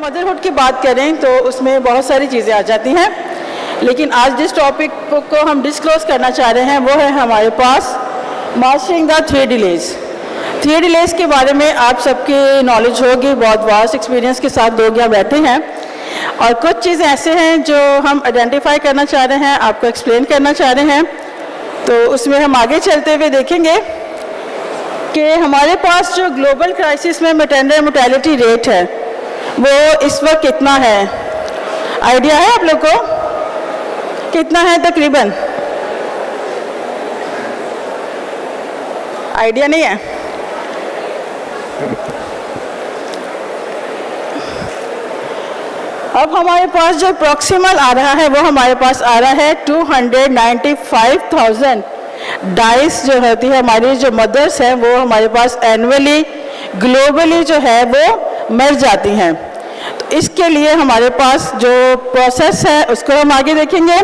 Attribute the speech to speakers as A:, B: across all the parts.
A: Motherhood की बात करें तो उसमें बहुत सारी चीज़ें आ जाती हैं, लेकिन आज जिस टॉपिक को हम डिस्क्लोज करना चाह रहे हैं वो है हमारे पास मास्टरिंग द 3 डिलेज। 3 डिलेज के बारे में आप सबकी नॉलेज होगी, बहुत वास्ट एक्सपीरियंस के साथ लोग यहाँ बैठे हैं, और कुछ चीज़ें ऐसे हैं जो हम आइडेंटिफाई करना चाह रहे हैं, आपको एक्सप्लेन करना चाह रहे हैं। तो उसमें हम आगे चलते हुए देखेंगे कि हमारे पास जो ग्लोबल क्राइसिस में मैटरनल मोर्टेलिटी रेट है वो इस वक्त कितना है। आइडिया है आप लोग को कितना है तकरीबन? आइडिया नहीं है? अब हमारे पास जो अप्रॉक्सिमल आ रहा है वो हमारे पास आ रहा है 295,000 डाइस जो होती है हमारी जो मदर्स हैं वो हमारे पास एनुअली ग्लोबली जो है वो मर जाती हैं। तो इसके लिए हमारे पास जो प्रोसेस है उसको हम आगे देखेंगे।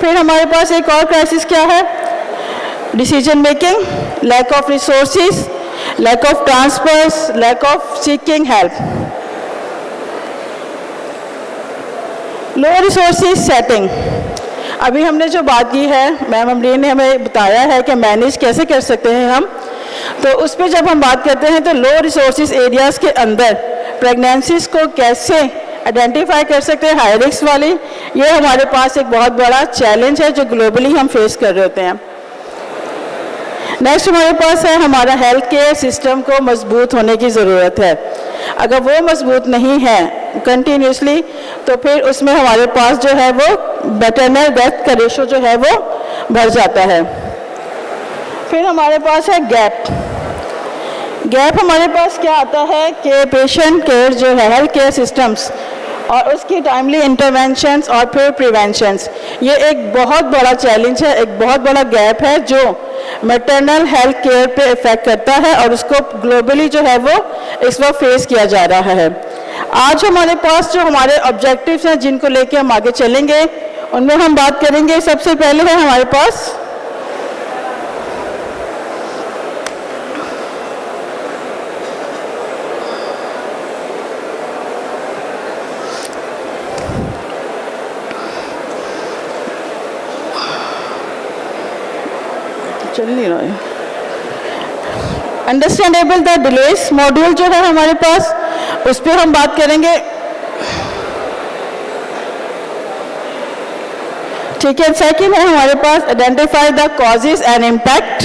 A: फिर हमारे पास एक और क्राइसिस क्या है? Decision making, lack of resources, lack of transfers, lack of seeking help. Low resources setting, अभी हमने जो बात की है मैम अमरीन ने हमें बताया है कि मैनेज कैसे कर सकते हैं हम, तो उस पर जब हम बात करते हैं तो लो रिसोर्सेज एरियाज़ के अंदर प्रेगनेंसीज को कैसे आइडेंटिफाई कर सकते हैं हाई रिस्क वाली, ये हमारे पास एक बहुत बड़ा चैलेंज है जो ग्लोबली हम फेस कर रहे होते हैं। नेक्स्ट हमारे पास है हमारा हेल्थ केयर सिस्टम को मजबूत होने की ज़रूरत है। अगर वो मजबूत नहीं है कंटिन्यूसली तो फिर उसमें हमारे पास जो है वो मैटरनल डेथ का रेशो जो है वो बढ़ जाता है। फिर हमारे पास है गैप। गैप हमारे पास क्या आता है कि पेशेंट केयर जो है हेल्थ केयर सिस्टम्स और उसकी टाइमली इंटरवेंशंस और फिर प्रिवेंशंस, ये एक बहुत बड़ा चैलेंज है, एक बहुत बड़ा गैप है जो मैटरनल हेल्थ केयर पे इफेक्ट करता है और उसको ग्लोबली जो है वो इस वक्त फेस किया जा रहा है। आज हमारे पास जो हमारे ऑब्जेक्टिव्स हैं जिनको लेके हम आगे चलेंगे उनमें हम बात करेंगे। सबसे पहले है हमारे पास चल नहीं रहा है अंडरस्टैंडेबल द डिलेज मॉड्यूल जो है हमारे पास उस पर हम बात करेंगे। ठीक है, सेकंड है हमारे पास identify the causes and impact.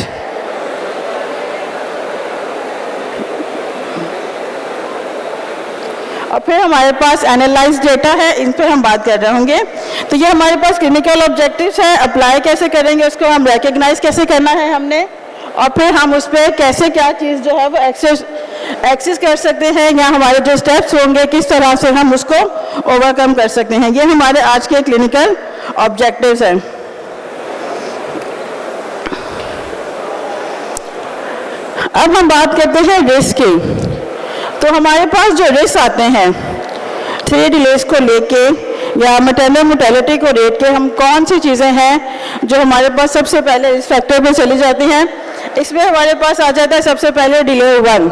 A: और फिर हमारे पास एनालाइज डेटा है, इन पर हम बात कर रहे होंगे। तो ये हमारे पास क्लिनिकल ऑब्जेक्टिव्स हैं, अप्लाई कैसे करेंगे उसको हम रिकग्नाइज कैसे करना है हमने, और फिर हम उस पर कैसे क्या चीज़ जो है वो एक्सेस कर सकते हैं या हमारे जो स्टेप्स होंगे किस तरह से हम उसको ओवरकम कर सकते हैं। ये हमारे आज के क्लिनिकल ऑब्जेक्टिव्स हैं। अब हम बात करते हैं रिस्क की। तो हमारे पास जो रिस्क आते हैं 3 डिलेज को लेके या मैटरनल मोर्टेलिटी को रेट के, हम कौन सी चीज़ें हैं जो हमारे पास सबसे पहले रिस्क फैक्टर पे चली जाती हैं। इसमें हमारे पास आ जाता है सबसे पहले डिले 1।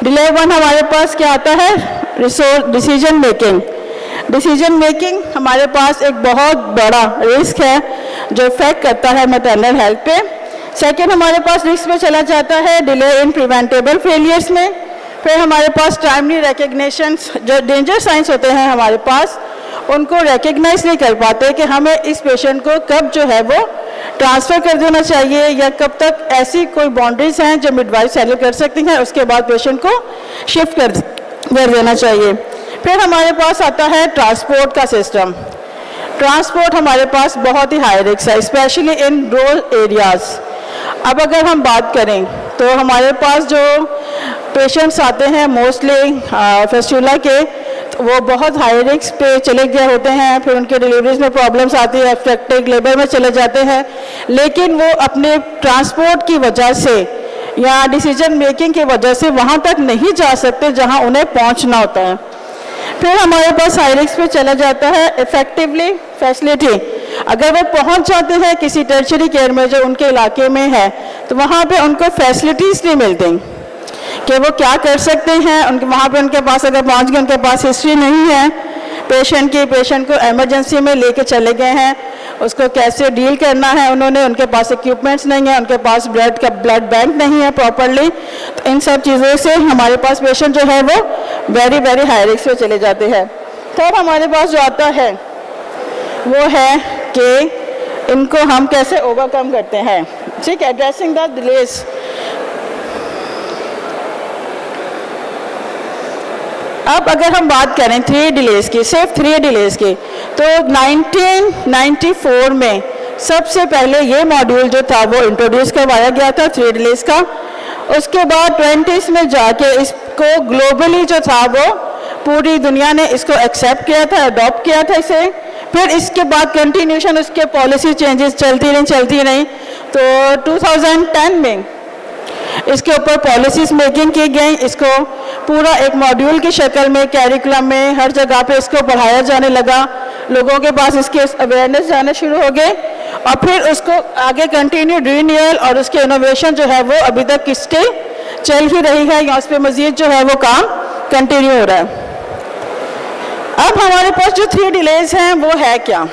A: डिले 1 हमारे पास क्या आता है? Decision making. डिसीजन मेकिंग हमारे पास एक बहुत बड़ा रिस्क है जो इफेक्ट करता है मैटरनल हेल्थ पे। सेकेंड हमारे पास रिस्क में चला जाता है डिले इन प्रिवेंटेबल फेलियर्स में। फिर हमारे पास टाइमली रिकग्निशंस, जो डेंजर साइंस होते हैं हमारे पास उनको रिकग्नाइज नहीं कर पाते कि हमें इस पेशेंट को कब जो है वो ट्रांसफ़र कर देना चाहिए या कब तक ऐसी कोई बाउंड्रीज हैं जो मिडवाइफ सेटल कर सकती हैं, उसके बाद पेशेंट को शिफ्ट कर देना चाहिए। फिर हमारे पास आता है ट्रांसपोर्ट का सिस्टम। ट्रांसपोर्ट हमारे पास बहुत ही हाई रिस्क है, स्पेशली इन रूरल एरियाज़। अब अगर हम बात करें तो हमारे पास जो पेशेंट्स आते हैं मोस्टली फेस्टुला के, तो वो बहुत हाई रिस्क पे चले गए होते हैं, फिर उनके डिलीवरीज में प्रॉब्लम्स आती है, ऑब्स्ट्रक्टिव लेबर में चले जाते हैं, लेकिन वो अपने ट्रांसपोर्ट की वजह से या डिसीजन मेकिंग की वजह से वहाँ तक नहीं जा सकते जहाँ उन्हें पहुँचना होता है। फिर हमारे पास हाई रिस्क पे चला जाता है इफेक्टिवली फैसिलिटी। अगर वो पहुंच जाते हैं किसी टर्शरी केयर में जो उनके इलाके में है तो वहाँ पे उनको फैसिलिटीज़ नहीं मिलती कि वो क्या कर सकते हैं। उनके वहाँ पे उनके पास अगर पहुँच गए, उनके पास हिस्ट्री नहीं है पेशेंट की, पेशेंट को एमरजेंसी में लेके चले गए हैं, उसको कैसे डील करना है उन्होंने, उनके पास इक्विपमेंट्स नहीं है, उनके पास ब्लड बैंक नहीं है प्रॉपरली, तो इन सब चीज़ों से हमारे पास पेशेंट जो है वो वेरी वेरी हाई रिस्क पे चले जाते हैं। तब हमारे पास जो आता है वो है कि इनको हम कैसे ओवरकम करते हैं। ठीक है, एड्रेसिंग द डिलेज। अब अगर हम बात करें 3 डिलेज की, सिर्फ 3 डिलेज की, तो 1994 में सबसे पहले ये मॉड्यूल जो था वो इंट्रोड्यूस करवाया गया था 3 डिलेज का। उसके बाद 20s में जाके इसको ग्लोबली जो था वो पूरी दुनिया ने इसको एक्सेप्ट किया था, अडॉप्ट किया था इसे। फिर इसके बाद कंटिन्यूशन उसके पॉलिसी चेंजेस चलती रही। तो 2010 में इसके ऊपर पॉलिसीज मेकिंग की गई, इसको पूरा एक मॉड्यूल की शक्ल में कैरिकुलम में हर जगह पे इसको पढ़ाया जाने लगा, लोगों के पास इसके अवेयरनेस जाने शुरू हो गए, और फिर उसको आगे कंटिन्यू रिन्यूअल और उसके इनोवेशन जो है वो अभी तक किसके चल ही रही है, या उस पर मजीद जो है वो काम कंटिन्यू हो रहा है। अब हमारे पास जो 3 डिलेज हैं वो है क्या।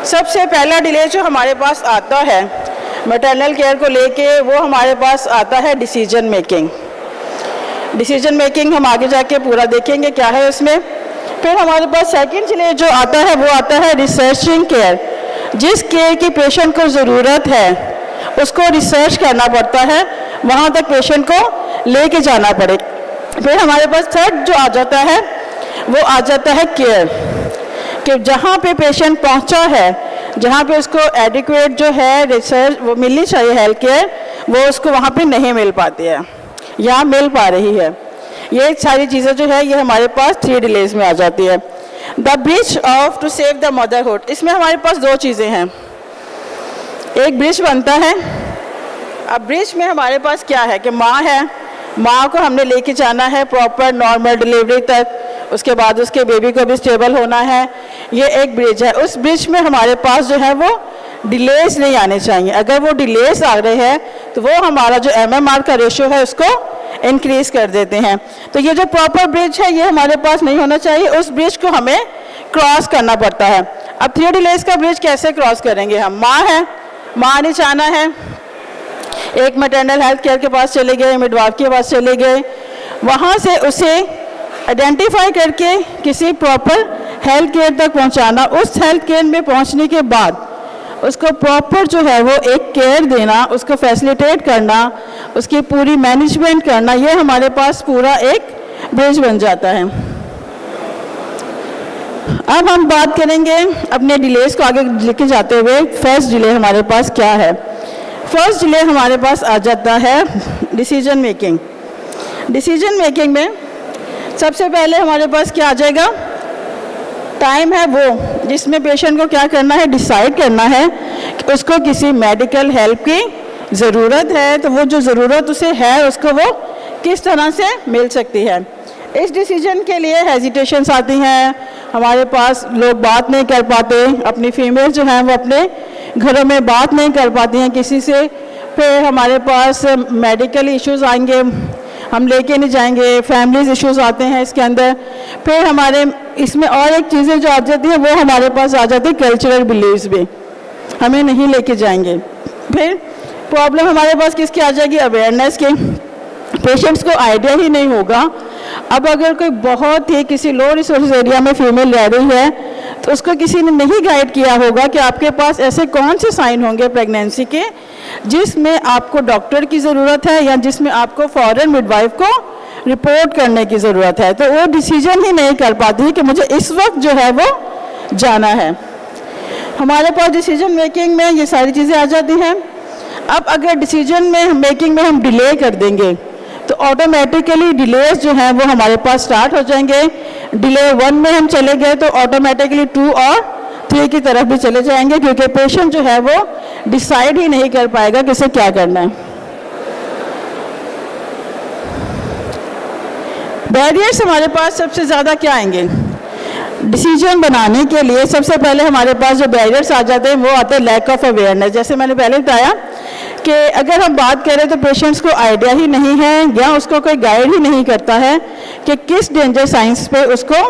A: सबसे पहला डिले जो हमारे पास आता है मैटरनल केयर को लेके, वो हमारे पास आता है डिसीजन मेकिंग। डिसीजन मेकिंग हम आगे जाके पूरा देखेंगे क्या है उसमें। फिर हमारे पास सेकंड डिले जो आता है वो आता है रिसर्चिंग केयर। जिस केयर की पेशेंट को ज़रूरत है उसको रिसर्च करना पड़ता है, वहाँ तक पेशेंट को लेके जाना पड़े। फिर हमारे पास थर्ड जो आ जाता है वो आ जाता है केयर, कि जहाँ पे पेशेंट पहुँचा है, जहाँ पे उसको एडिक्वेट जो है रिसर्च वो मिलनी चाहिए हेल्थ केयर, वो उसको वहाँ पे नहीं मिल पाती है या मिल पा रही है। ये सारी चीज़ें जो है ये हमारे पास 3 डिलेज में आ जाती है। The bridge of to save the motherhood, इसमें हमारे पास 2 चीज़ें हैं। एक ब्रिज बनता है। अब ब्रिज में हमारे पास क्या है कि माँ है, माँ को हमने लेके जाना है प्रॉपर नॉर्मल डिलीवरी तक, उसके बाद उसके बेबी को भी स्टेबल होना है। ये एक ब्रिज है। उस ब्रिज में हमारे पास जो है वो डिलेज नहीं आने चाहिए। अगर वो डिलेज आ रहे हैं तो वो हमारा जो MMR का रेशियो है उसको इंक्रीज कर देते हैं। तो ये जो प्रॉपर ब्रिज है ये हमारे पास नहीं होना चाहिए, उस ब्रिज को हमें क्रॉस करना पड़ता है। अब 3 डिलेज का ब्रिज कैसे क्रॉस करेंगे हम। माँ है, माँ ने जाना है, एक मैटरनल हेल्थ केयर के पास चले गए, मिडवाइफ के पास चले गए, वहाँ से उसे आइडेंटिफाई करके किसी प्रॉपर हेल्थ केयर तक पहुँचाना। उस हेल्थ केयर में पहुँचने के बाद उसको प्रॉपर जो है वो एक केयर देना, उसको फैसिलिटेट करना, उसकी पूरी मैनेजमेंट करना, ये हमारे पास पूरा एक ब्रिज बन जाता है। अब हम बात करेंगे अपने डिलेज को आगे लेके जाते हुए। फर्स्ट डिले हमारे पास क्या है। फर्स्ट डिले हमारे पास आ जाता है डिसीजन मेकिंग। डिसीजन मेकिंग में सबसे पहले हमारे पास क्या आ जाएगा, टाइम है वो जिसमें पेशेंट को क्या करना है, डिसाइड करना है कि उसको किसी मेडिकल हेल्प की ज़रूरत है, तो वो जो ज़रूरत उसे है उसको वो किस तरह से मिल सकती है। इस डिसीजन के लिए हेजिटेशंस आती हैं, हमारे पास लोग बात नहीं कर पाते, अपनी फीमेल जो हैं वो अपने घरों में बात नहीं कर पाती हैं किसी से। फिर हमारे पास मेडिकल इश्यूज़ आएंगे, हम लेके नहीं जाएंगे, फैमिलीज इश्यूज आते हैं इसके अंदर। फिर हमारे इसमें और एक चीज़ें जो आ जाती हैं वो हमारे पास आ जाती है कल्चरल बिलीव्स भी, हमें नहीं लेके जाएंगे। फिर प्रॉब्लम हमारे पास किसकी आ जाएगी, अवेयरनेस की। पेशेंट्स को आइडिया ही नहीं होगा। अब अगर कोई बहुत ही किसी लो रिसोर्स एरिया में फीमेल रह रही है तो उसको किसी ने नहीं गाइड किया होगा कि आपके पास ऐसे कौन से साइन होंगे प्रेगनेंसी के जिसमें आपको डॉक्टर की ज़रूरत है या जिसमें आपको फौरन मिडवाइफ को रिपोर्ट करने की ज़रूरत है। तो वो डिसीजन ही नहीं कर पाती कि मुझे इस वक्त जो है वो जाना है। हमारे पास डिसीजन मेकिंग में ये सारी चीज़ें आ जाती हैं। अब अगर डिसीजन में मेकिंग में हम डिले कर देंगे तो ऑटोमेटिकली डिलेज जो हैं वो हमारे पास स्टार्ट हो जाएंगे। डिले 1 में हम चले गए तो ऑटोमेटिकली 2 और 3 की तरफ भी चले जाएंगे, क्योंकि पेशेंट जो है वो डिसाइड ही नहीं कर पाएगा कि इसे क्या करना है। बैरियर्स हमारे पास सबसे ज़्यादा क्या आएंगे डिसीजन बनाने के लिए। सबसे पहले हमारे पास जो बैरियर्स आ जाते हैं वो आते हैं लैक ऑफ अवेयरनेस। जैसे मैंने पहले बताया कि अगर हम बात करें तो पेशेंट्स को आइडिया ही नहीं है या उसको कोई गाइड ही नहीं करता है कि किस डेंजर साइंस पे उसको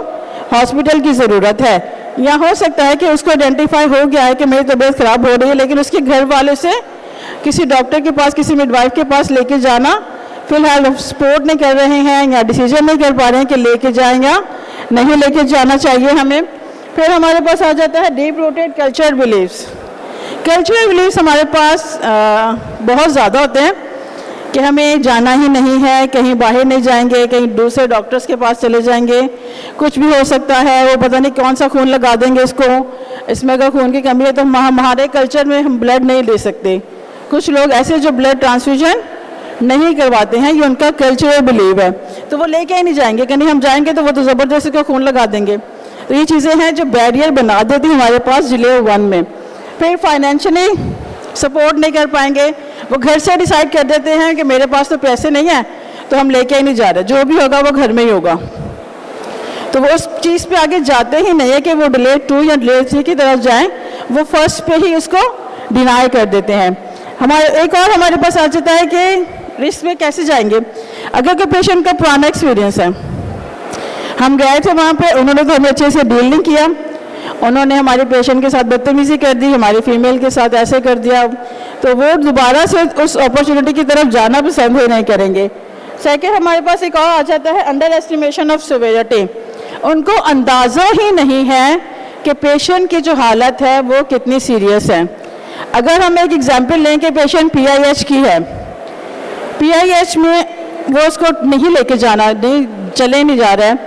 A: हॉस्पिटल की ज़रूरत है, या हो सकता है कि उसको आइडेंटिफाई हो गया है कि मेरी तबीयत ख़राब हो रही है, लेकिन उसके घर वालों से किसी डॉक्टर के पास, किसी मिडवाइफ के पास लेके जाना फिलहाल सपोर्ट नहीं कर रहे हैं या डिसीजन नहीं कर पा रहे हैं कि लेके जाएं या नहीं लेके जाना चाहिए हमें। फिर हमारे पास आ जाता है deep rooted culture beliefs. Cultural beliefs हमारे पास बहुत ज़्यादा होते हैं कि हमें जाना ही नहीं है, कहीं बाहर नहीं जाएंगे, कहीं दूसरे डॉक्टर्स के पास चले जाएंगे, कुछ भी हो सकता है, वो पता नहीं कौन सा खून लगा देंगे इसको, इसमें अगर खून की कमी है तो हमारे कल्चर में हम ब्लड नहीं ले सकते। कुछ लोग ऐसे जो ब्लड ट्रांसफ्यूजन नहीं करवाते हैं, ये उनका कल्चरल बिलीव है, तो वो लेके ही नहीं जाएंगे, कहीं हम जाएंगे तो वो तो ज़बरदस्ती का खून लगा देंगे। तो ये चीज़ें हैं जो बैरियर बना देती हमारे पास डिले 1 में। फिर फाइनेंशियली सपोर्ट नहीं कर पाएंगे, वो घर से डिसाइड कर देते हैं कि मेरे पास तो पैसे नहीं है तो हम लेके ही नहीं जा रहे, जो भी होगा वो घर में ही होगा, तो वो उस चीज़ पे आगे जाते ही नहीं है कि वो डिले 2 या डिले 3 की तरफ जाएं, वो फर्स्ट पे ही उसको डिनाई कर देते हैं। हमारे एक और हमारे पास आ जाता है कि रिस्क में कैसे जाएंगे। अगर कोई पेशेंट का पुराना एक्सपीरियंस है, हम गए थे वहाँ पे, उन्होंने तो हमें अच्छे से डील नहीं किया, उन्होंने हमारे पेशेंट के साथ बदतमीजी कर दी, हमारी फीमेल के साथ ऐसे कर दिया, तो वो दोबारा से उस अपॉर्चुनिटी की तरफ जाना पसंद ही नहीं करेंगे। सेकेंड हमारे पास एक और आ जाता है अंडर एस्टिमेशन ऑफ सिवियरिटी। उनको अंदाज़ा ही नहीं है कि पेशेंट की जो हालत है वो कितनी सीरियस है। अगर हम एक एग्जांपल लें कि पेशेंट PIH की है, PIH में वो उसको नहीं लेके जाना, नहीं चले नहीं जा रहा है,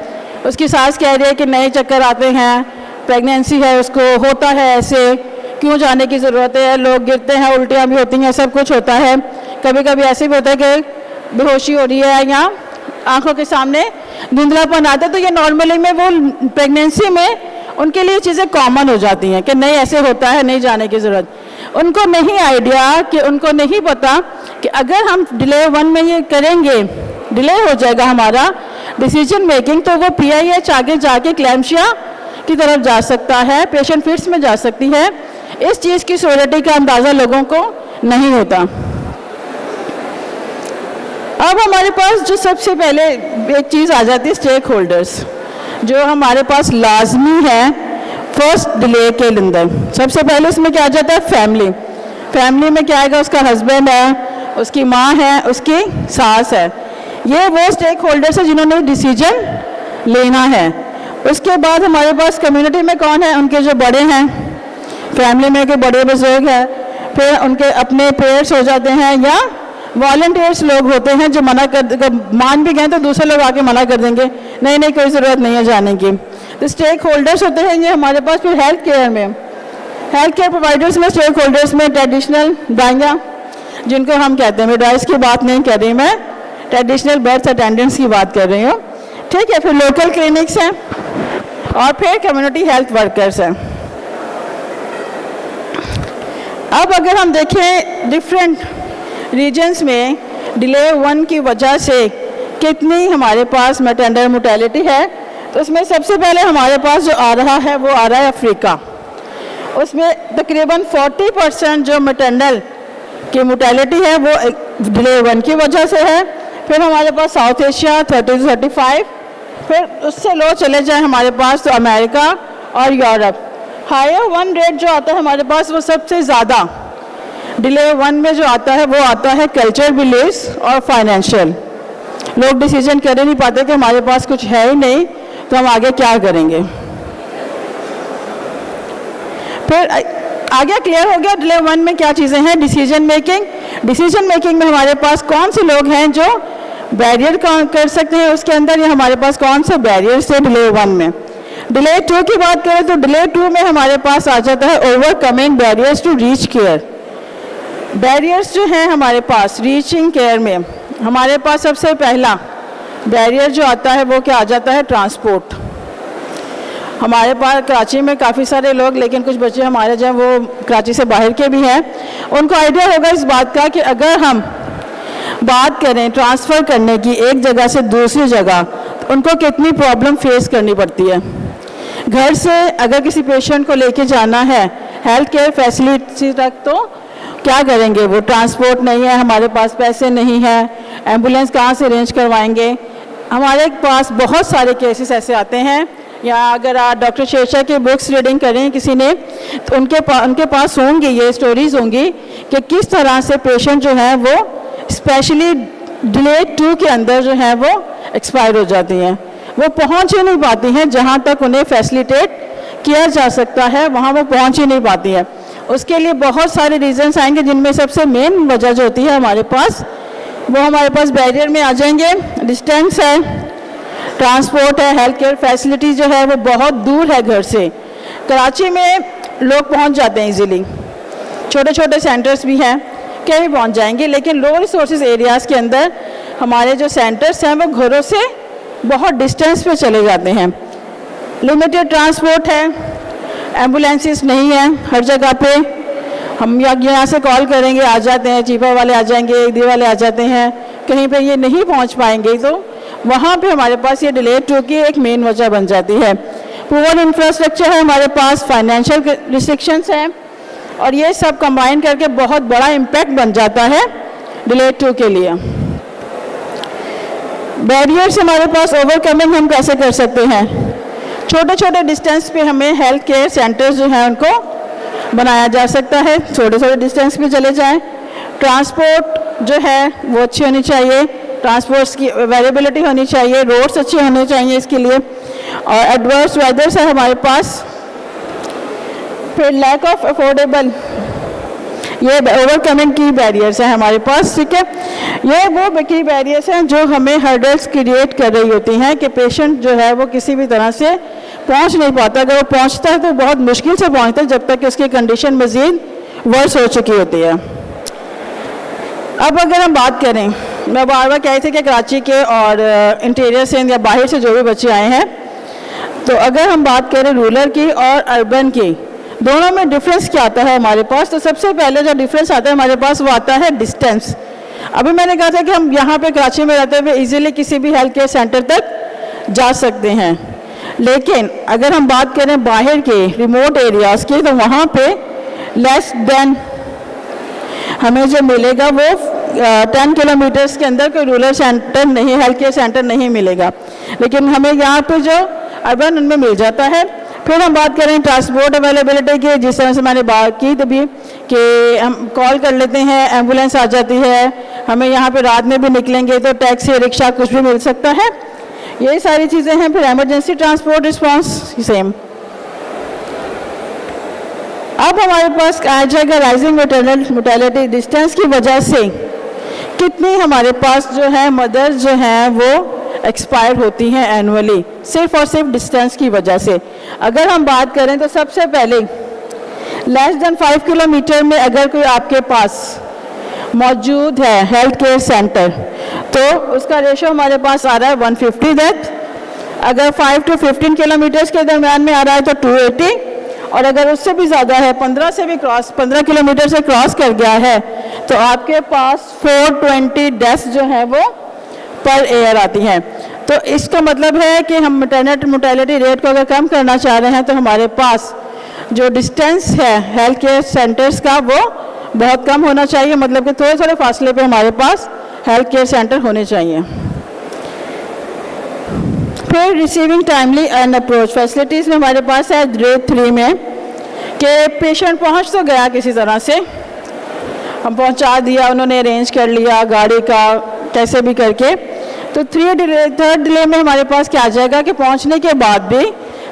A: उसकी सास कह रही है कि नए चक्कर आते हैं, प्रेगनेंसी है, उसको होता है ऐसे, क्यों जाने की ज़रूरत है, लोग गिरते हैं, उल्टियाँ भी होती हैं, सब कुछ होता है, कभी कभी ऐसे भी होता है कि बेहोशी हो रही है या आंखों के सामने धुंधलापन आता है, तो ये नॉर्मली में वो प्रेगनेंसी में उनके लिए चीज़ें कॉमन हो जाती हैं कि नहीं ऐसे होता है, नहीं जाने की ज़रूरत। उनको नहीं आइडिया कि उनको नहीं पता कि अगर हम डिले 1 में ये करेंगे, डिले हो जाएगा हमारा डिसीजन मेकिंग, तो वो PIH आगे जाके क्लैम्शिया की तरफ जा सकता है, पेशेंट फिट्स में जा सकती है। इस चीज़ की सिवियरिटी का अंदाज़ा लोगों को नहीं होता। अब हमारे पास जो सबसे पहले एक चीज़ आ जाती है स्टेक होल्डर्स, जो हमारे पास लाजमी है फर्स्ट डिले के अंदर। सबसे पहले इसमें क्या आ जाता है, फैमिली। फैमिली में क्या आएगा, उसका हस्बैंड है, उसकी माँ है, उसकी सास है, ये वो स्टेक होल्डर्स है जिन्होंने डिसीजन लेना है। उसके बाद हमारे पास कम्युनिटी में कौन है, उनके जो बड़े हैं, फैमिली में के बड़े बुजुर्ग हैं, फिर उनके अपने पेरेंट्स हो जाते हैं या वॉलंटियर्स लोग होते हैं जो मना कर, मान भी गए तो दूसरे लोग आके मना कर देंगे, नहीं नहीं कोई ज़रूरत नहीं है जाने की। तो स्टेक होल्डर्स होते हैं ये हमारे पास। फिर हेल्थ केयर में, हेल्थ केयर प्रोवाइडर्स में, स्टेक होल्डर्स में ट्रेडिशनल दाइयाँ जिनको हम कहते हैं, मिडवाइफ्स की बात नहीं कर रही मैं, ट्रेडिशनल बर्थ अटेंडेंट्स की बात कर रही हूँ, ठीक है। फिर लोकल क्लिनिक्स हैं और फिर कम्युनिटी हेल्थ वर्कर्स हैं। अब अगर हम देखें डिफरेंट रीजन्स में डिले 1 की वजह से कितनी हमारे पास मैटरनल मोर्टेलिटी है, तो उसमें सबसे पहले हमारे पास जो आ रहा है वो आ रहा है अफ्रीका। उसमें तकरीबन 40% जो मैटरनल की मोर्टेलिटी है वो डिले 1 की वजह से है। फिर हमारे पास साउथ एशिया 30 से 35, फिर उससे लो चले जाएं हमारे पास तो अमेरिका और यूरोप। हायर 1 रेट जो आता है हमारे पास वो सबसे ज़्यादा डिले 1 में जो आता है वो आता है कल्चर बिलीव्स और फाइनेंशियल। लोग डिसीजन कर ही नहीं पाते कि हमारे पास कुछ है ही नहीं तो हम आगे क्या करेंगे। फिर आगे क्लियर हो गया डिले 1 में क्या चीज़ें हैं। डिसीजन मेकिंग, डिसीजन मेकिंग में हमारे पास कौन से लोग हैं जो बैरियर कर सकते हैं उसके अंदर, या हमारे पास कौन से बैरियर्स थे डिले 1 में। डिले 2 की बात करें तो डिले 2 में हमारे पास आ जाता है overcoming barriers to reach care. Barriers जो हैं हमारे पास रीचिंग केयर में, हमारे पास सबसे पहला बैरियर जो आता है वो क्या आ जाता है, ट्रांसपोर्ट। हमारे पास कराची में काफ़ी सारे लोग, लेकिन कुछ बच्चे हमारे जो हैं वो कराची से बाहर के भी हैं, उनको आइडिया होगा इस बात का कि अगर हम बात करें ट्रांसफ़र करने की एक जगह से दूसरी जगह, तो उनको कितनी प्रॉब्लम फेस करनी पड़ती है। घर से अगर किसी पेशेंट को लेके जाना है हेल्थ केयर फैसिलिटी तक, तो क्या करेंगे? वो ट्रांसपोर्ट नहीं है, हमारे पास पैसे नहीं है, एम्बुलेंस कहाँ से अरेंज करवाएंगे? हमारे पास बहुत सारे केसेस ऐसे आते हैं, या अगर आप डॉक्टर शेरशाह की बुक्स रीडिंग करें किसी ने, तो उनके पास होंगी ये स्टोरीज़ होंगी कि किस तरह से पेशेंट जो है वो स्पेशली डिले 2 के अंदर जो है वो एक्सपायर हो जाती हैं। वो पहुंच ही नहीं पाती हैं जहां तक उन्हें फैसिलिटेट किया जा सकता है, वहां वो पहुंच ही नहीं पाती है। उसके लिए बहुत सारे रीजंस आएंगे, जिनमें सबसे मेन वजह जो होती है हमारे पास, वो हमारे पास बैरियर में आ जाएंगे। डिस्टेंस है, ट्रांसपोर्ट है, हेल्थ केयर फैसिलिटी जो है वो बहुत दूर है घर से। कराची में लोग पहुंच जाते हैं इजीली, छोटे छोटे सेंटर्स भी हैं, कहीं पहुंच जाएंगे, लेकिन लो रिसोर्सेज एरियाज़ के अंदर हमारे जो सेंटर्स हैं वो घरों से बहुत डिस्टेंस पे चले जाते हैं। लिमिटेड ट्रांसपोर्ट है, एम्बुलेंसेस नहीं है हर जगह पे। हम यहाँ से कॉल करेंगे, आ जाते हैं, चीपा वाले आ जाएंगे, ईदी वाले आ जाते हैं, कहीं पे ये नहीं पहुँच पाएंगे, तो वहाँ पे हमारे पास ये डिले 2 की एक मेन वजह बन जाती है। पुअर इंफ्रास्ट्रक्चर है हमारे पास, फाइनेंशियल रिस्ट्रिक्शंस हैं, और ये सब कंबाइन करके बहुत बड़ा इम्पैक्ट बन जाता है डिले 2 के लिए। बैरियर्स हमारे पास ओवरकमिंग हम कैसे कर सकते हैं? छोटे छोटे डिस्टेंस पे हमें हेल्थ केयर सेंटर्स जो हैं उनको बनाया जा सकता है, छोटे छोटे डिस्टेंस पे चले जाएं। ट्रांसपोर्ट जो है वो अच्छी होनी चाहिए, ट्रांसपोर्ट्स की अवेलेबिलिटी होनी चाहिए, रोड्स अच्छे होने चाहिए इसके लिए, और एडवर्स वेदर्स है हमारे पास। फिर लैक ऑफ अफोर्डेबल, ये ओवरकमिंग की बैरियर्स हैं हमारे पास, ठीक है। ये वो की बैरियर्स हैं जो हमें हर्डल्स क्रिएट कर रही होती हैं कि पेशेंट जो है वो किसी भी तरह से पहुंच नहीं पाता। अगर वो पहुंचता है तो बहुत मुश्किल से पहुंचता है, जब तक कि उसकी कंडीशन मज़ीद वर्स हो चुकी होती है। अब अगर हम बात करें, मैं बार बार कह रही थी कि कराची के और इंटीरियर से या बाहर से जो भी बच्चे आए हैं, तो अगर हम बात करें रूरल की और अर्बन की, दोनों में डिफरेंस क्या आता है हमारे पास? तो सबसे पहले जो डिफरेंस आता है हमारे पास वो आता है डिस्टेंस। अभी मैंने कहा था कि हम यहाँ पे कराची में रहते हुए इजीली किसी भी हेल्थ केयर सेंटर तक जा सकते हैं, लेकिन अगर हम बात करें बाहर के रिमोट एरियाज़ की, तो वहाँ पे लेस देन हमें जो मिलेगा वो 10 किलोमीटर्स के अंदर कोई रूरल सेंटर नहीं, हेल्थ केयर सेंटर नहीं मिलेगा, लेकिन हमें यहाँ पे जो अर्बन उनमें मिल जाता है। फिर हम बात करें ट्रांसपोर्ट अवेलेबिलिटी की, जिस तरह से मैंने बात की तभी कि हम कॉल कर लेते हैं, एम्बुलेंस आ जाती है, हमें यहाँ पे रात में भी निकलेंगे तो टैक्सी रिक्शा कुछ भी मिल सकता है, ये सारी चीज़ें हैं। फिर एमरजेंसी ट्रांसपोर्ट रिस्पॉन्स सेम। अब हमारे पास आ जाएगा राइजिंग मोर्टेलिटी। डिस्टेंस की वजह से कितनी हमारे पास जो है मदर्स जो हैं वो एक्सपायर होती हैं एनुअली, सिर्फ और सिर्फ डिस्टेंस की वजह से। अगर हम बात करें तो सबसे पहले लेस देन 5 किलोमीटर में अगर कोई आपके पास मौजूद है हेल्थ केयर सेंटर, तो उसका रेशो हमारे पास आ रहा है 150 डेथ। अगर 5 to 15 किलोमीटर्स के दरमियान में आ रहा है तो 280, और अगर उससे भी ज़्यादा है, 15 किलोमीटर से क्रॉस कर गया है, तो आपके पास 420 डेथ्स जो है वो पर ईयर आती हैं। तो इसका मतलब है कि हम मैटरनिटी मोर्टेलिटी रेट को अगर कम करना चाह रहे हैं, तो हमारे पास जो डिस्टेंस है हेल्थ केयर सेंटर्स का वो बहुत कम होना चाहिए, मतलब कि थोड़े थोड़े फासले पे हमारे पास हेल्थ केयर सेंटर होने चाहिए। फिर receiving timely and approach facilities में हमारे पास है ग्रेड 3 में कि पेशेंट पहुंच तो गया किसी तरह से, हम पहुंचा दिया, उन्होंने अरेंज कर लिया गाड़ी का कैसे भी करके, तो थर्ड डिले में हमारे पास क्या आ जाएगा कि पहुंचने के बाद भी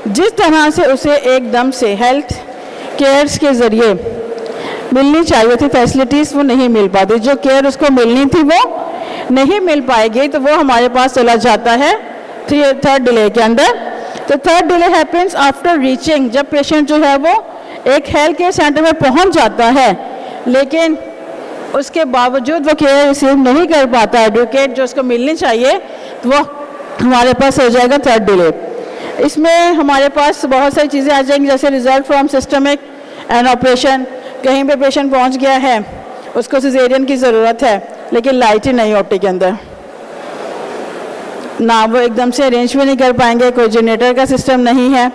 A: जिस तरह से उसे एकदम से हेल्थ केयर्स के ज़रिए मिलनी चाहिए थी फैसिलिटीज़, वो नहीं मिल पाती। जो केयर उसको मिलनी थी वो नहीं मिल पाएगी, तो वो हमारे पास चला जाता है थर्ड डिले के अंदर। तो third delay happens after reaching, जब पेशेंट जो है वो एक हेल्थ केयर सेंटर में पहुंच जाता है, लेकिन उसके बावजूद वो केयर रिसीव नहीं कर पाता, एडवोकेट जो उसको मिलनी चाहिए, तो वो हमारे पास हो जाएगा थर्ड डिले। इसमें हमारे पास बहुत सारी चीज़ें आ जाएंगी, जैसे result from systemic and operation. कहीं पे पेशेंट पहुंच गया है, उसको सिजेरियन की ज़रूरत है, लेकिन लाइट ही नहीं ओटी के अंदर, ना वो एकदम से अरेंज भी नहीं कर पाएंगे, कोई जनरेटर का सिस्टम नहीं है,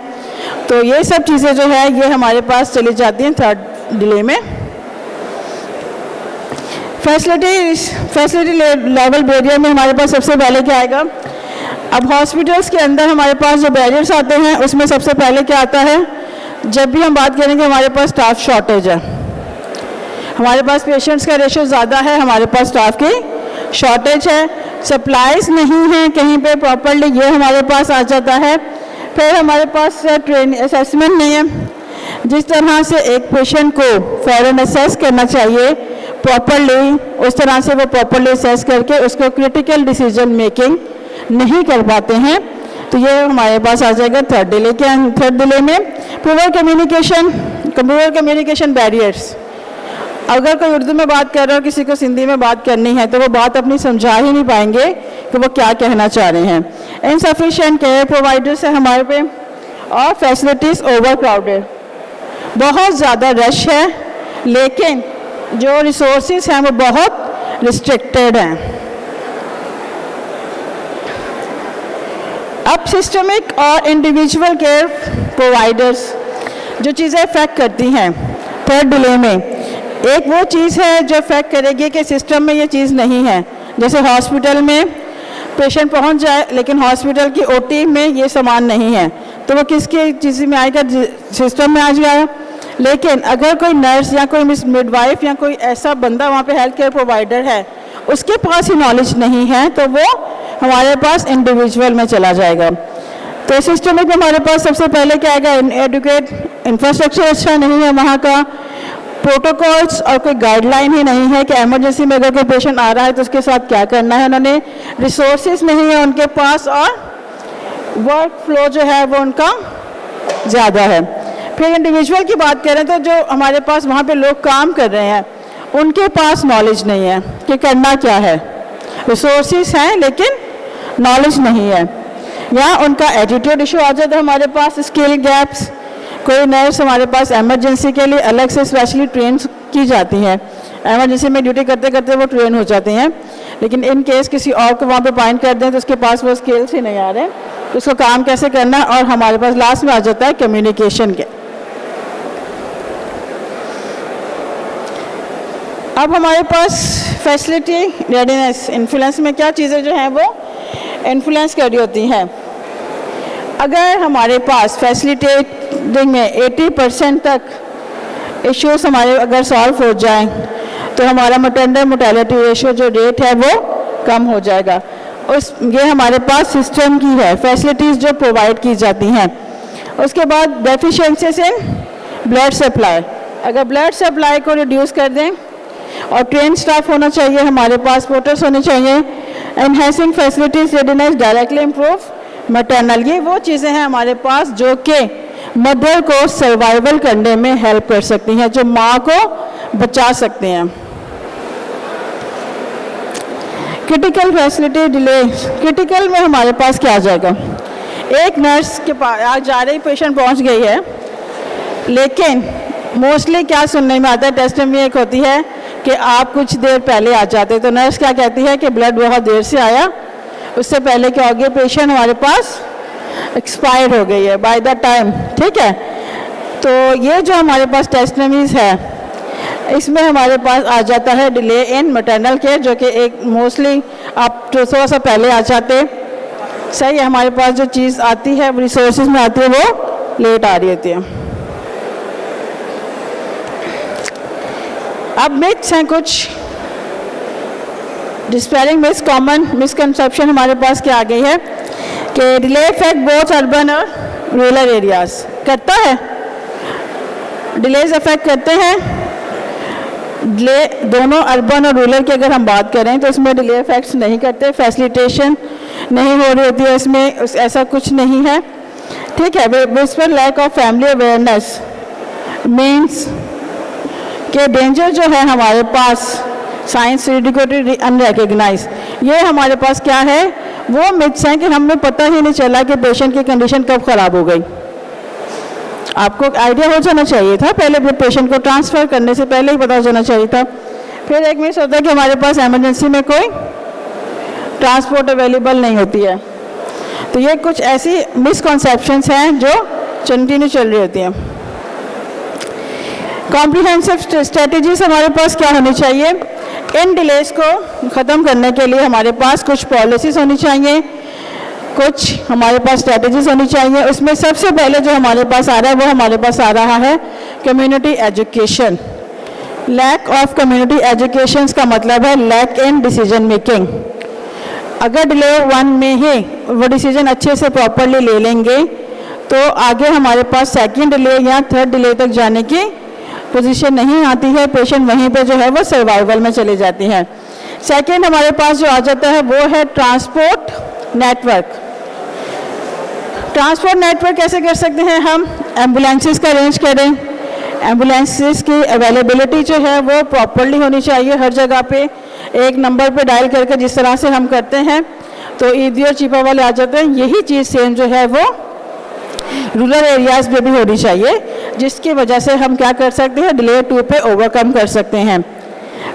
A: तो ये सब चीज़ें जो है ये हमारे पास चली जाती हैं थर्ड डिले में। फैसिलिटी लेवल बैरियर में हमारे पास सबसे पहले क्या आएगा? अब हॉस्पिटल्स के अंदर हमारे पास जो बैरियर्स आते हैं उसमें सबसे पहले क्या आता है? जब भी हम बात करेंगे हमारे पास स्टाफ शॉर्टेज है, हमारे पास पेशेंट्स का रेशो ज़्यादा है, हमारे पास स्टाफ की शॉर्टेज है, सप्लाईज नहीं है कहीं पे प्रॉपरली, ये हमारे पास आ जाता है। फिर हमारे पास ट्रेनिंग असेसमेंट नहीं है, जिस तरह से एक पेशेंट को फ़ौरन असेस करना चाहिए प्रॉपरली, उस तरह से वो प्रॉपरली असेस करके उसको क्रिटिकल डिसीजन मेकिंग नहीं कर पाते हैं, तो ये हमारे पास आ जाएगा थर्ड डिले में। पुअर कम्युनिकेशन बैरियर्स, अगर कोई उर्दू में बात कर रहा है और किसी को सिंधी में बात करनी है तो वो बात अपनी समझा ही नहीं पाएंगे कि वो क्या कहना चाह रहे हैं। इनसफिशिएंट केयर प्रोवाइडर्स है हमारे पे, और फैसिलिटीज़ ओवर क्राउडेड, बहुत ज़्यादा रश है लेकिन जो रिसोर्सेज हैं वो बहुत रिस्ट्रिक्टेड हैं। अब सिस्टमिक और इंडिविजुअल केयर प्रोवाइडर्स जो चीज़ें अफेक्ट करती हैं थर्ड डिले में, एक वो चीज़ है जो अफेक्ट करेगी कि सिस्टम में ये चीज़ नहीं है। जैसे हॉस्पिटल में पेशेंट पहुंच जाए लेकिन हॉस्पिटल की ओटी में ये सामान नहीं है, तो वो किसकी चीज़ में आएगा? सिस्टम में आ जाएगा। लेकिन अगर कोई नर्स या कोई मिडवाइफ या कोई ऐसा बंदा वहाँ पे हेल्थ केयर प्रोवाइडर है, उसके पास ही नॉलेज नहीं है, तो वो हमारे पास इंडिविजुअल में चला जाएगा। तो सिस्टमिक में हमारे पास सबसे पहले क्या आएगा? एडुकेट इंफ्रास्ट्रक्चर अच्छा नहीं है वहाँ का, प्रोटोकॉल्स और कोई गाइडलाइन ही नहीं है कि इमरजेंसी में अगर कोई पेशेंट आ रहा है तो उसके साथ क्या करना है, उन्होंने रिसोर्सेज नहीं है उनके पास, और वर्क फ्लो जो है वो उनका ज़्यादा है। फिर इंडिविजुअल की बात करें तो जो हमारे पास वहाँ पे लोग काम कर रहे हैं उनके पास नॉलेज नहीं है कि करना क्या है, रिसोर्सेज हैं लेकिन नॉलेज नहीं है, या उनका एटीट्यूड इशू आ जाता है हमारे पास, स्किल गैप्स। कोई नर्स हमारे पास इमरजेंसी के लिए अलग से स्पेशली ट्रेन की जाती हैं, इमरजेंसी में ड्यूटी करते करते वो ट्रेन हो जाती हैं, लेकिन इन केस किसी और को वहाँ पे पॉइंट कर दें तो उसके पास वो स्किल्स ही नहीं आ रहे, तो उसको काम कैसे करना है। और हमारे पास लास्ट में आ जाता है कम्युनिकेशन के। अब हमारे पास फैसिलिटी रेडीनेस इन्फ्लुएंस में क्या चीज़ें जो हैं वो इन्फ्लुएंस कर रही होती हैं। अगर हमारे पास फैसिलिटेटिंग में 80% तक इश्यूज हमारे अगर सॉल्व हो जाएं तो हमारा मैटरनल मोर्टेलिटी रेशियो जो रेट है वो कम हो जाएगा। ये हमारे पास सिस्टम की है, फैसिलिटीज़ जो प्रोवाइड की जाती हैं। उसके बाद डेफिशिएंसीज इन ब्लड सप्लाई, अगर ब्लड सप्लाई को रिड्यूस कर दें, और ट्रेन स्टाफ होना चाहिए हमारे पास, पोर्टर्स होने चाहिए। Enhancing facilities readiness directly improve maternal, ये वो चीज़ें हैं हमारे पास जो कि मदर को सर्वाइवल करने में हेल्प कर सकती हैं, जो माँ को बचा सकते हैं। क्रिटिकल फैसिलिटी डिले, क्रिटिकल में हमारे पास क्या आ जाएगा? एक नर्स के पास आज जा रही पेशेंट पहुंच गई है, लेकिन मोस्टली क्या सुनने में आता है, टेस्ट में एक होती है कि आप कुछ देर पहले आ जाते, तो नर्स क्या कहती है कि ब्लड बहुत देर से आया, उससे पहले क्या हो गया, पेशेंट हमारे पास एक्सपायर हो गई है बाय द टाइम, ठीक है। तो ये जो हमारे पास टेस्टमीज है इसमें हमारे पास आ जाता है डिले इन मैटरनल केयर, जो कि एक मोस्टली आप थोड़ा सा पहले आ जाते, सही है। हमारे पास जो चीज़ आती है रिसोर्सेज में आती है वो लेट आ रही होती है। अब मिथ्स हैं कुछ, डिस्पेयरिंग मिस, कॉमन मिसकंसेप्शन हमारे पास क्या आ गई है कि डिले इफेक्ट बोथ अर्बन और रूरल एरियाज करता है, डिलेज अफेक्ट करते हैं। डिले दोनों अर्बन और रूरल की अगर हम बात करें तो इसमें डिले इफेक्ट्स नहीं करते, फैसिलिटेशन नहीं हो रही होती है इसमें, ऐसा कुछ नहीं है, ठीक है। इस पर lack of family awareness means कि डेंजर जो है हमारे पास साइंस रिडिकोटेड अनरिकग्नाइज, ये हमारे पास क्या है, वो मिथ्स हैं कि हमें पता ही नहीं चला कि पेशेंट की कंडीशन कब ख़राब हो गई। आपको आइडिया हो जाना चाहिए था, पहले पेशेंट को ट्रांसफ़र करने से पहले ही पता हो जाना चाहिए था। फिर एक मिस होता है कि हमारे पास एमरजेंसी में कोई ट्रांसपोर्ट अवेलेबल नहीं होती है, तो ये कुछ ऐसी मिसकॉन्सेप्शंस हैं जो कंटिन्यू चल रही होती हैं। कॉम्प्रिहेंसिव स्ट्रेटजीज हमारे पास क्या होनी चाहिए, इन डिलेस को ख़त्म करने के लिए हमारे पास कुछ पॉलिसीज़ होनी चाहिए, कुछ हमारे पास स्ट्रेटजीज होनी चाहिए। उसमें सबसे पहले जो हमारे पास आ रहा है वो हमारे पास आ रहा है community education. Lack of community education का मतलब है लैक इन डिसीजन मेकिंग। अगर डिले 1 में ही वो डिसीजन अच्छे से प्रॉपरली ले लेंगे तो आगे हमारे पास सेकंड डिले या थर्ड डिले तक जाने की पोजीशन नहीं आती है, पेशेंट वहीं पे जो है वो सर्वाइवल में चले जाती हैं। सेकंड हमारे पास जो आ जाता है वो है ट्रांसपोर्ट नेटवर्क। ट्रांसपोर्ट नेटवर्क कैसे कर सकते हैं हम? एम्बुलेंसेस का अरेंज करें, एम्बुलेंसेस की अवेलेबिलिटी जो है वो प्रॉपरली होनी चाहिए हर जगह पे, एक नंबर पे डायल करके जिस तरह से हम करते हैं तो ईदी और चिपा वाले आ जाते हैं। यही चीज़ सेम जो है वो रूरल एरियाज़ में भी होनी चाहिए, जिसकी वजह से हम क्या कर सकते हैं, डिले 2 पे ओवरकम कर सकते हैं।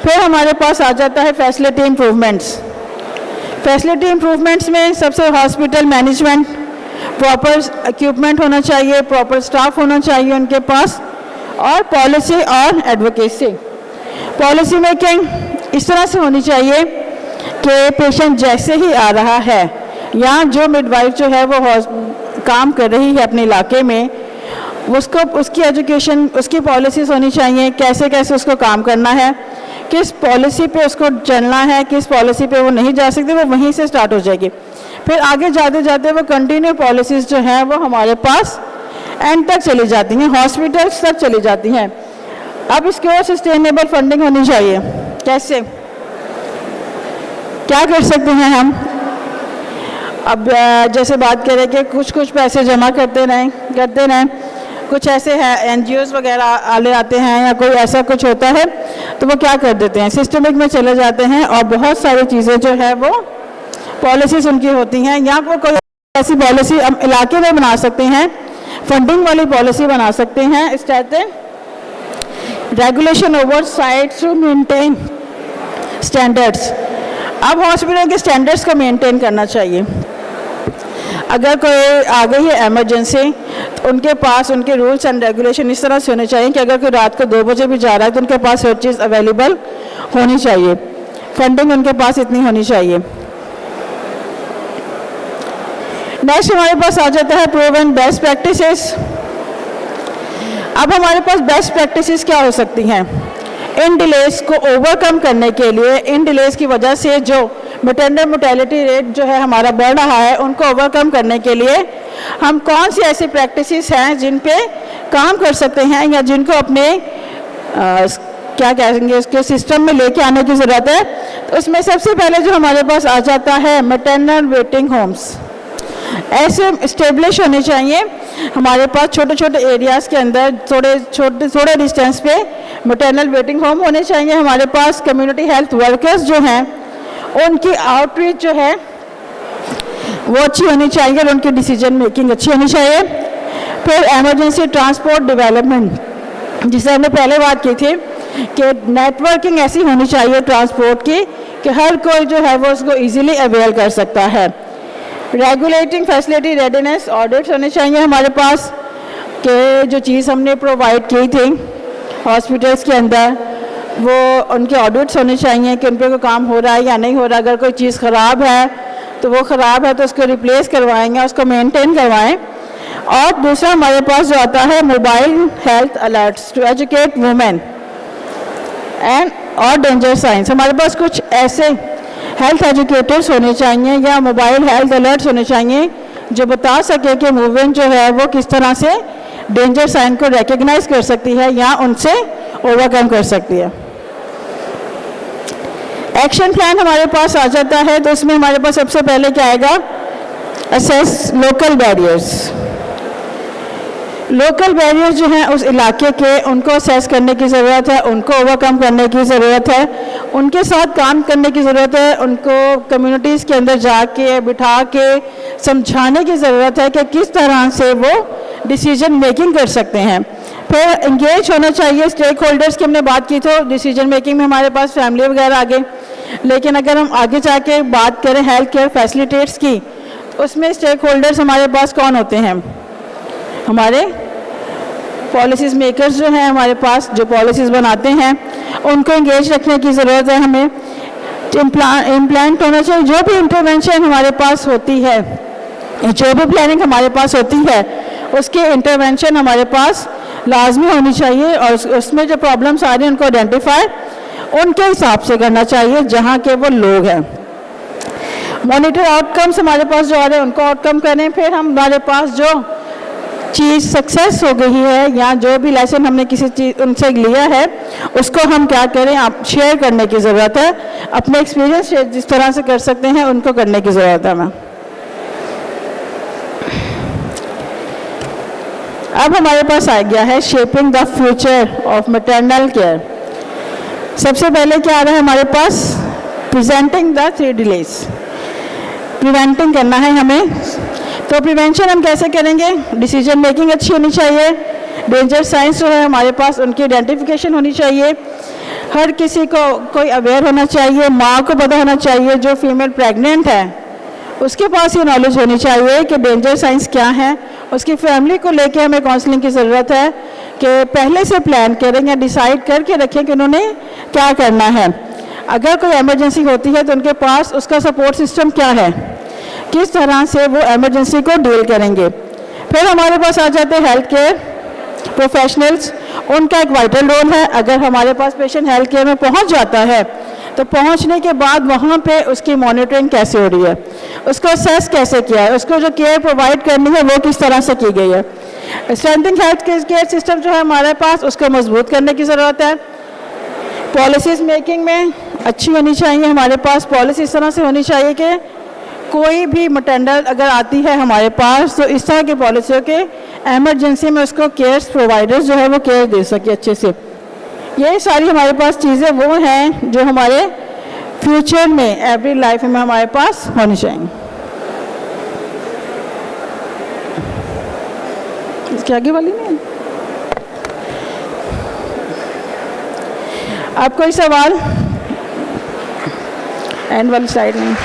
A: फिर हमारे पास आ जाता है फैसिलिटी इम्प्रूवमेंट्स। फैसिलिटी इम्प्रूवमेंट्स में सबसे हॉस्पिटल मैनेजमेंट, प्रॉपर इक्विपमेंट होना चाहिए, प्रॉपर स्टाफ होना चाहिए उनके पास, और पॉलिसी और एडवोकेसी। पॉलिसी मेकिंग इस तरह से होनी चाहिए कि पेशेंट जैसे ही आ रहा है या जो मिडवाइफ जो है वो काम कर रही है अपने इलाके में, उसको उसकी एजुकेशन, उसकी पॉलिसीज़ होनी चाहिए, कैसे कैसे उसको काम करना है, किस पॉलिसी पे उसको चलना है, किस पॉलिसी पे वो नहीं जा सकती, वो वहीं से स्टार्ट हो जाएगी। फिर आगे जाते जाते वो कंटिन्यू पॉलिसीज़ जो हैं वो हमारे पास एंड तक चली जाती हैं, हॉस्पिटल्स तक चली जाती हैं। अब इसके और सस्टेनेबल फंडिंग होनी चाहिए। कैसे, क्या कर सकते हैं हम? अब जैसे बात करें कि कुछ पैसे जमा करते रहें, कुछ ऐसे हैं NGOs वगैरह आले आते हैं या कोई ऐसा कुछ होता है तो वो क्या कर देते हैं, सिस्टमिक में चले जाते हैं और बहुत सारी चीज़ें जो है वो पॉलिसीज़ उनकी होती हैं, या वो कोई ऐसी पॉलिसी इलाके में बना सकते हैं, फंडिंग वाली पॉलिसी बना सकते हैं। इस तरह regulation over sites to maintain standards. अब हॉस्पिटल के स्टैंडर्ड्स को मेंटेन करना चाहिए। अगर कोई आ गई है एमरजेंसी तो उनके पास उनके रूल्स एंड रेगुलेशन इस तरह से होने चाहिए कि अगर कोई रात को 2 बजे भी जा रहा है तो उनके पास हर चीज़ अवेलेबल होनी चाहिए, फंडिंग उनके पास इतनी होनी चाहिए। नेक्स्ट हमारे पास आ जाता है प्रूवन बेस्ट प्रैक्टिसेस। अब हमारे पास बेस्ट प्रैक्टिसेस क्या हो सकती हैं? इन डिलेस को ओवरकम करने के लिए, इन डिलेस की वजह से जो मैटरनल मोर्टेलिटी रेट जो है हमारा बढ़ रहा है, उनको ओवरकम करने के लिए हम कौन सी ऐसी प्रैक्टिसेस हैं जिन पे काम कर सकते हैं या जिनको अपने क्या कहेंगे उसके सिस्टम में लेके आने की ज़रूरत है? तो उसमें सबसे पहले जो हमारे पास आ जाता है मैटरनल वेटिंग होम्स। ऐसे इस्टेब्लिश होने चाहिए हमारे पास छोटे छोटे एरियाज़ के अंदर, थोड़े डिस्टेंस पे मैटरनल वेटिंग होम होने चाहिए। हमारे पास कम्युनिटी हेल्थ वर्कर्स जो हैं उनकी आउटरीच जो है वो अच्छी होनी चाहिए और उनकी डिसीजन मेकिंग अच्छी होनी चाहिए। फिर एमरजेंसी ट्रांसपोर्ट डेवलपमेंट, जिसे हमने पहले बात की थी कि नेटवर्किंग ऐसी होनी चाहिए ट्रांसपोर्ट की कि हर कोई जो है वो उसको ईजिली अवेल कर सकता है। रेगुलेटिंग फैसिलिटी रेडीनेस ऑडिट्स होने चाहिए हमारे पास कि जो चीज़ हमने प्रोवाइड की थी हॉस्पिटल्स के अंदर वो उनके ऑडिट्स होने चाहिए कि उन पर कोई काम हो रहा है या नहीं हो रहा। अगर कोई चीज़ ख़राब है तो वो ख़राब है तो उसको रिप्लेस करवाएंगे, उसको मेंटेन करवाएं। और दूसरा हमारे पास जो आता है mobile health alerts to educate women and और डेंजर साइंस। हमारे पास कुछ ऐसे हेल्थ एजुकेटर्स होने चाहिए या मोबाइल हेल्थ अलर्ट्स होने चाहिए जो बता सके कि वुमेन जो है वो किस तरह से डेंजर साइन को रिकग्नाइज कर सकती है या उनसे ओवरकम कर सकती है। एक्शन प्लान हमारे पास आ जाता है तो इसमें हमारे पास सबसे पहले क्या आएगा, assess local barriers. Local barriers जो हैं उस इलाके के, उनको असेस करने की ज़रूरत है, उनको ओवरकम करने की ज़रूरत है, उनके साथ काम करने की ज़रूरत है, उनको कम्युनिटीज़ के अंदर जाके बिठा के समझाने की ज़रूरत है कि किस तरह से वो डिसीजन मेकिंग कर सकते हैं। फिर इंगेज होना चाहिए स्टेक होल्डर्स की, हमने बात की तो डिसीजन मेकिंग में हमारे पास फैमिली वगैरह आ गए, लेकिन अगर हम आगे जाके बात करें हेल्थ केयर फैसिलिटेट्स की तो उसमें स्टेक होल्डर्स हमारे पास कौन होते हैं? हमारे पॉलिसीज़ मेकर्स जो हैं हमारे पास, जो पॉलिसीज़ बनाते हैं उनको इंगेज रखने की ज़रूरत है। हमें इम्प्लांट होना चाहिए। जो भी इंटरवेंशन हमारे पास होती है, जो भी प्लानिंग हमारे पास होती है, उसकी इंटरवेंशन हमारे पास लाजमी होनी चाहिए और उसमें जो प्रॉब्लम्स आ रही हैं उनको आइडेंटिफाई उनके हिसाब से करना चाहिए जहाँ के वो लोग हैं। मॉनिटर आउटकम्स हमारे पास जो आ रहे हैं उनको आउटकम करें। फिर हमारे पास जो चीज़ सक्सेस हो गई है या जो भी लेसन हमने किसी चीज़ उनसे लिया है उसको हम क्या करें, आप शेयर करने की ज़रूरत है। अपने एक्सपीरियंस शेयर जिस तरह से कर सकते हैं उनको करने की ज़रूरत है हमें। अब हमारे पास आ गया है shaping the future of maternal care. सबसे पहले क्या आ रहा है हमारे पास, प्रेजेंटिंग द 3 डिलेज। प्रिवेंटिंग करना है हमें, तो प्रिवेंशन हम कैसे करेंगे? डिसीजन मेकिंग अच्छी होनी चाहिए, डेंजर साइंस जो है हमारे पास उनकी आइडेंटिफिकेशन होनी चाहिए, हर किसी को कोई अवेयर होना चाहिए, माँ को पता होना चाहिए जो फीमेल प्रेग्नेंट है उसके पास ये नॉलेज होनी चाहिए कि डेंजर साइंस क्या है। उसकी फैमिली को लेके हमें काउंसलिंग की ज़रूरत है कि पहले से प्लान करें या डिसाइड करके रखें कि उन्होंने क्या करना है। अगर कोई इमरजेंसी होती है तो उनके पास उसका सपोर्ट सिस्टम क्या है, किस तरह से वो इमरजेंसी को डील करेंगे। फिर हमारे पास आ जाते हैं हेल्थ केयर प्रोफेशनल्स, उनका एक वाइटल रोल है। अगर हमारे पास पेशेंट हेल्थ केयर में पहुंच जाता है तो पहुंचने के बाद वहां पे उसकी मॉनिटरिंग कैसे हो रही है, उसको असेस कैसे किया है, उसको जो केयर प्रोवाइड करनी है वो किस तरह से की गई है। स्ट्रेंथिंग हेल्थ केयर सिस्टम जो है हमारे पास उसको मजबूत करने की ज़रूरत है। पॉलिसीज़ मेकिंग में अच्छी होनी चाहिए, हमारे पास पॉलिसी इस तरह से होनी चाहिए कि कोई भी मैटरनल अगर आती है हमारे पास तो इस तरह की पॉलिसियों के एमरजेंसी में उसको केयर प्रोवाइडर्स जो है वो केयर दे सके अच्छे से। ये सारी हमारे पास चीज़ें वो हैं जो हमारे फ्यूचर में एवरी लाइफ में हमारे पास होनी चाहिए। इसके आगे वाली नहीं, आप कोई सवाल? एंड वाली साइड में